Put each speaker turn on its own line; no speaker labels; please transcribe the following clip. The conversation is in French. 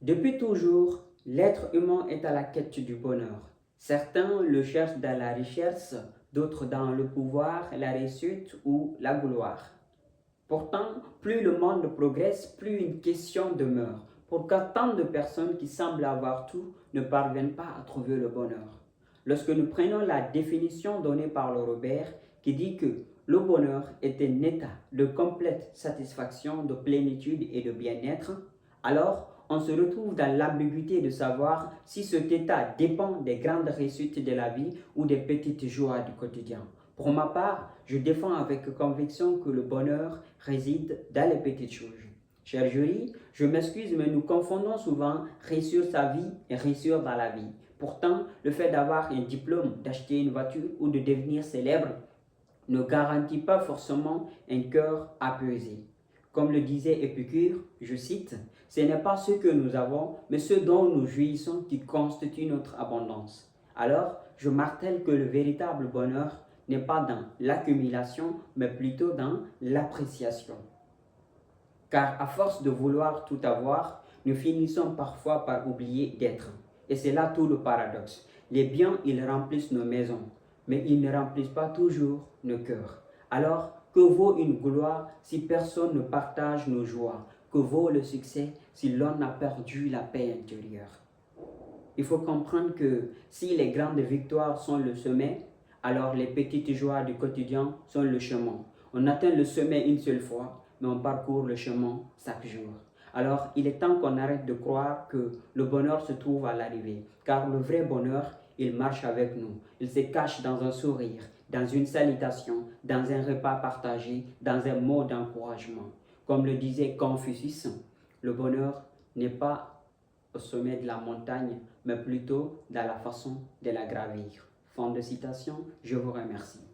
Depuis toujours, l'être humain est à la quête du bonheur. Certains le cherchent dans la richesse, d'autres dans le pouvoir, la réussite ou la gloire. Pourtant, plus le monde progresse, plus une question demeure. Pourquoi tant de personnes qui semblent avoir tout ne parviennent pas à trouver le bonheur? Lorsque nous prenons la définition donnée par le Robert, qui dit que le bonheur est un état de complète satisfaction, de plénitude et de bien-être, alors on se retrouve dans l'ambiguïté de savoir si cet état dépend des grandes réussites de la vie ou des petites joies du quotidien. Pour ma part, je défends avec conviction que le bonheur réside dans les petites choses. Cher jury, je m'excuse, mais nous confondons souvent réussir sa vie et réussir dans la vie. Pourtant, le fait d'avoir un diplôme, d'acheter une voiture ou de devenir célèbre ne garantit pas forcément un cœur apaisé. Comme le disait Épicure, je cite, ce n'est pas ce que nous avons, mais ce dont nous jouissons qui constitue notre abondance. Alors, je martèle que le véritable bonheur n'est pas dans l'accumulation, mais plutôt dans l'appréciation. Car à force de vouloir tout avoir, nous finissons parfois par oublier d'être. Et c'est là tout le paradoxe. Les biens, ils remplissent nos maisons, mais ils ne remplissent pas toujours nos cœurs. Alors, que vaut une gloire si personne ne partage nos joies? Que vaut le succès si l'on a perdu la paix intérieure? Il faut comprendre que si les grandes victoires sont le sommet, alors les petites joies du quotidien sont le chemin. On atteint le sommet une seule fois, mais on parcourt le chemin chaque jour. Alors, il est temps qu'on arrête de croire que le bonheur se trouve à l'arrivée, car le vrai bonheur, il marche avec nous. Il se cache dans un sourire, dans une salutation, dans un repas partagé, dans un mot d'encouragement. Comme le disait Confucius, le bonheur n'est pas au sommet de la montagne, mais plutôt dans la façon de la gravir. Fin de citation, je vous remercie.